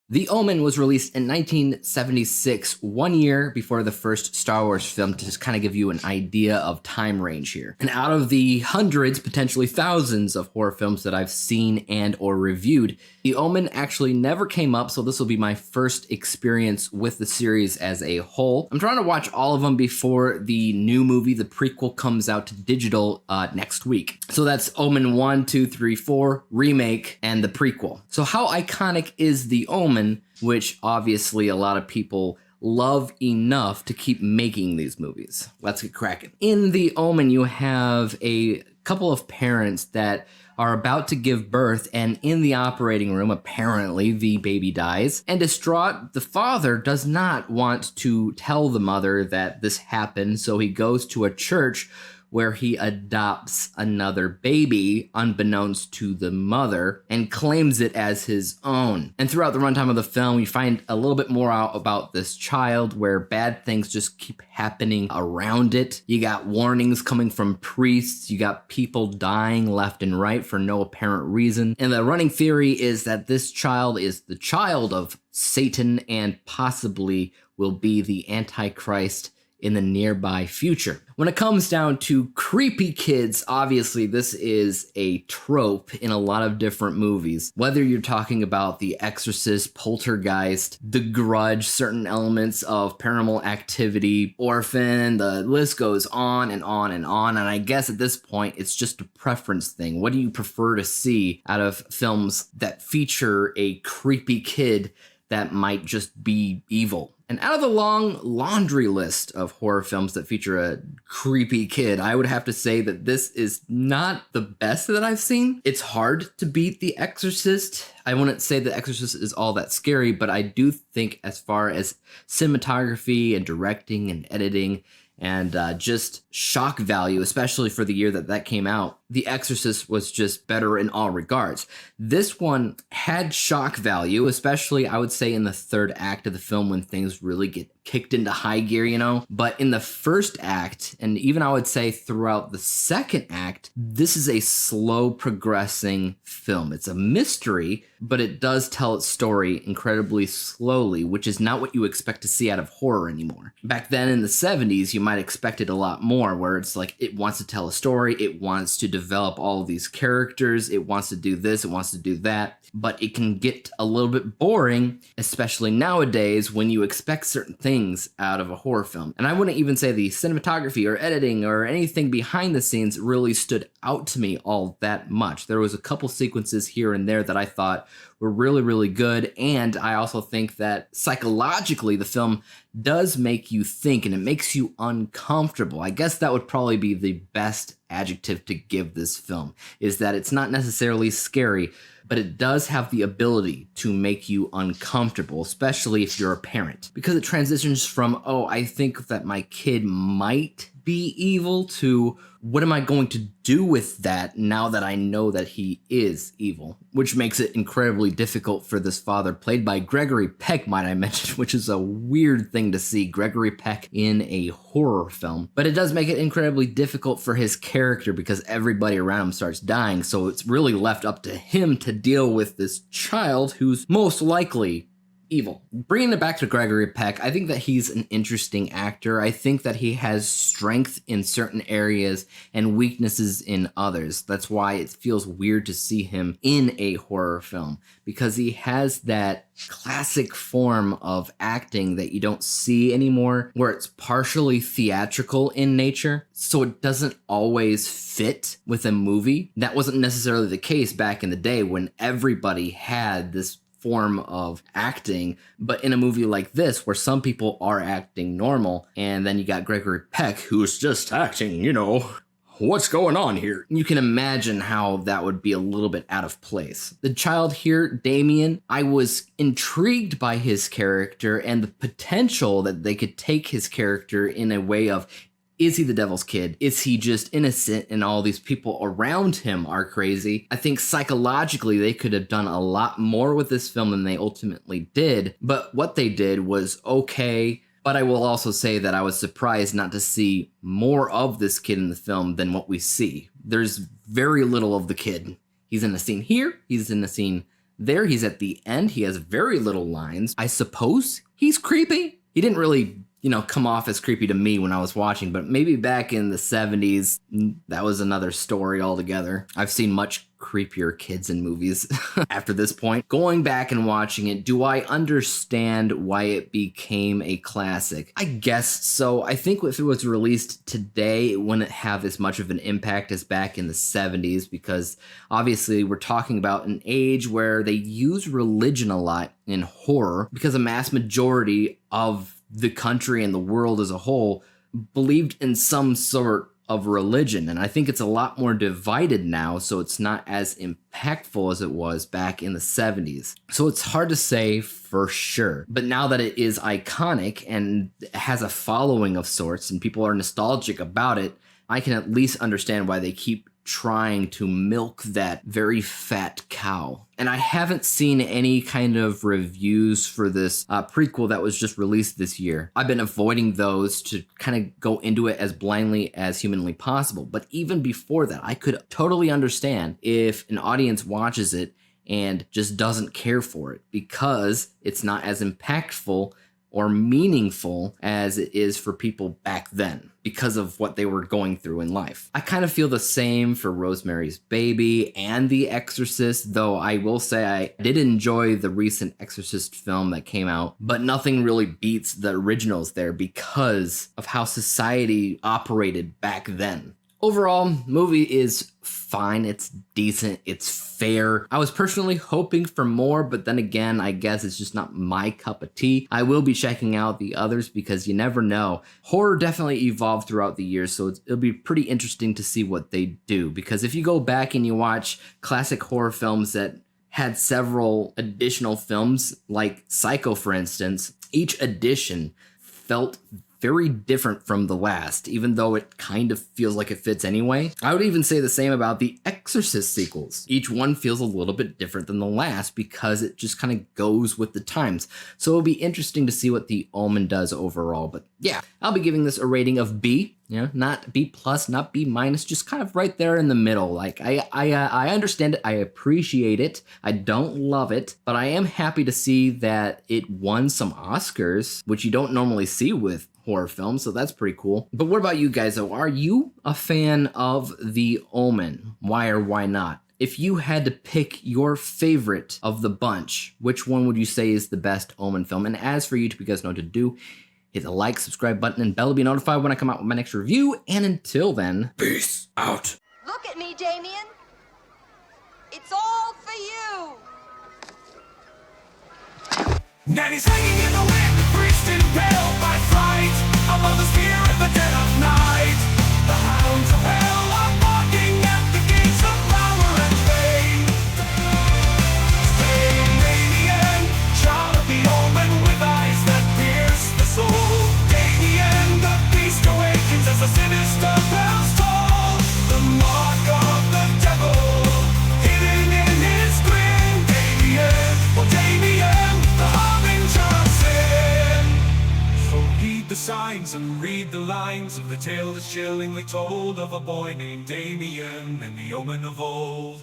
The Omen was released in 1976, 1 year before the first Star Wars film, to just kind of give you an idea of time range here. And out of the hundreds, potentially thousands of horror films that I've seen and or reviewed, The Omen actually never came up, so this will be my first experience with the series as a whole. I'm trying to watch all of them before the new movie, the prequel, comes out to digital next week. So that's Omen 1, 2, 3, 4, remake, and the prequel. So how iconic is The Omen, which obviously a lot of people love enough to keep making these movies? Let's get cracking. In The Omen, you have a couple of parents that are about to give birth, and in the operating room, apparently, the baby dies. And distraught, the father does not want to tell the mother that this happened, so he goes to a church where he adopts another baby unbeknownst to the mother and claims it as his own. And throughout the runtime of the film, you find a little bit more out about this child, where bad things just keep happening around it. You got warnings coming from priests, you got people dying left and right for no apparent reason. And the running theory is that this child is the child of Satan and possibly will be the Antichrist in the nearby future. When it comes down to creepy kids, obviously this is a trope in a lot of different movies. Whether you're talking about The Exorcist, Poltergeist, The Grudge, certain elements of Paranormal Activity, Orphan, the list goes on and on and on. And I guess at this point, it's just a preference thing. What do you prefer to see out of films that feature a creepy kid that might just be evil? And out of the long laundry list of horror films that feature a creepy kid, I would have to say that this is not the best that I've seen. It's hard to beat The Exorcist. I wouldn't say The Exorcist is all that scary, but I do think as far as cinematography and directing and editing and just shock value, especially for the year that came out, The Exorcist was just better in all regards. This one had shock value, especially I would say in the third act of the film when things really get kicked into high gear, you know? But in the first act, and even I would say throughout the second act, this is a slow progressing film. It's a mystery, but it does tell its story incredibly slowly, which is not what you expect to see out of horror anymore. Back then in the 70s, you might expect it a lot more, where it's like it wants to tell a story, it wants to develop all of these characters, it wants to do this, it wants to do that, but it can get a little bit boring, especially nowadays when you expect certain things out of a horror film. And I wouldn't even say the cinematography or editing or anything behind the scenes really stood out to me all that much. There was a couple sequences here and there that I thought were really, really good, and I also think that psychologically the film does make you think and it makes you uncomfortable. I guess that would probably be the best adjective to give this film, is that it's not necessarily scary, but it does have the ability to make you uncomfortable, especially if you're a parent, because it transitions from, oh, I think that my kid might be evil, to what am I going to do with that now that I know that he is evil, which makes it incredibly difficult for this father, played by Gregory Peck, might I mention, which is a weird thing to see Gregory Peck in a horror film. But it does make it incredibly difficult for his character because everybody around him starts dying, so it's really left up to him to deal with this child who's most likely evil. Bringing it back to Gregory Peck, I think that he's an interesting actor. I think that he has strength in certain areas and weaknesses in others. That's why it feels weird to see him in a horror film, because he has that classic form of acting that you don't see anymore, where it's partially theatrical in nature, so it doesn't always fit with a movie. That wasn't necessarily the case back in the day when everybody had this form of acting, but in a movie like this where some people are acting normal, and then you got Gregory Peck who's just acting, you know, what's going on here? You can imagine how that would be a little bit out of place. The child here, Damien, I was intrigued by his character and the potential that they could take his character in a way of, is he the devil's kid? Is he just innocent and all these people around him are crazy? I think psychologically they could have done a lot more with this film than they ultimately did, but what they did was okay. But I will also say that I was surprised not to see more of this kid in the film than what we see. There's very little of the kid. He's in a scene here, he's in a scene There he's at the end. He has very little lines. I suppose he's creepy. He didn't really, come off as creepy to me when I was watching, but maybe back in the 70s, that was another story altogether. I've seen much creepier kids in movies after this point. Going back and watching it, do I understand why it became a classic? I guess so. I think if it was released today, it wouldn't have as much of an impact as back in the 70s, because obviously we're talking about an age where they use religion a lot in horror, because a mass majority of the country and the world as a whole believed in some sort of religion. And I think it's a lot more divided now, so it's not as impactful as it was back in the 70s. So it's hard to say for sure. But now that it is iconic and has a following of sorts and people are nostalgic about it, I can at least understand why they keep trying to milk that very fat cow. And I haven't seen any kind of reviews for this prequel that was just released this year. I've been avoiding those to kind of go into it as blindly as humanly possible. But even before that, I could totally understand if an audience watches it and just doesn't care for it, because it's not as impactful or meaningful as it is for people back then because of what they were going through in life. I kind of feel the same for Rosemary's Baby and The Exorcist, though I will say I did enjoy the recent Exorcist film that came out, but nothing really beats the originals there because of how society operated back then. Overall, movie is fine, it's decent, it's fair. I was personally hoping for more, but then again, I guess it's just not my cup of tea. I will be checking out the others because you never know. Horror definitely evolved throughout the years, so it'll be pretty interesting to see what they do. Because if you go back and you watch classic horror films that had several additional films, like Psycho, for instance, each edition felt very different from the last, even though it kind of feels like it fits anyway. I would even say the same about the Exorcist sequels. Each one feels a little bit different than the last because it just kind of goes with the times. So it'll be interesting to see what the Omen does overall. But yeah, I'll be giving this a rating of B. Not B plus, not B minus, just kind of right there in the middle. Like I understand it, I appreciate it, I don't love it, but I am happy to see that it won some Oscars, which you don't normally see with horror films, so that's pretty cool. But what about you guys though? Are you a fan of The Omen? Why or why not? If you had to pick your favorite of the bunch, which one would you say is the best Omen film? And as for YouTube, you guys know what to do. Hit the like, subscribe button, and bell to be notified when I come out with my next review. And until then, peace out. Look at me, Damien. It's all for you. Nanny's hanging in the wind, priest impaled by fright. Above the spear of the dead of night. The hounds of hell are barking at the gates of power and fame. Stay Damien, child of the Omen, with eyes that pierce the soul. Damien, the beast awakens as the sinister bells toll. The mark of the devil, hidden in his grin. Damien, oh Damien, the harbinger of sin. So heed the signs and read the lines of the tale that's chillingly told of a boy named Damien and the Omen of old.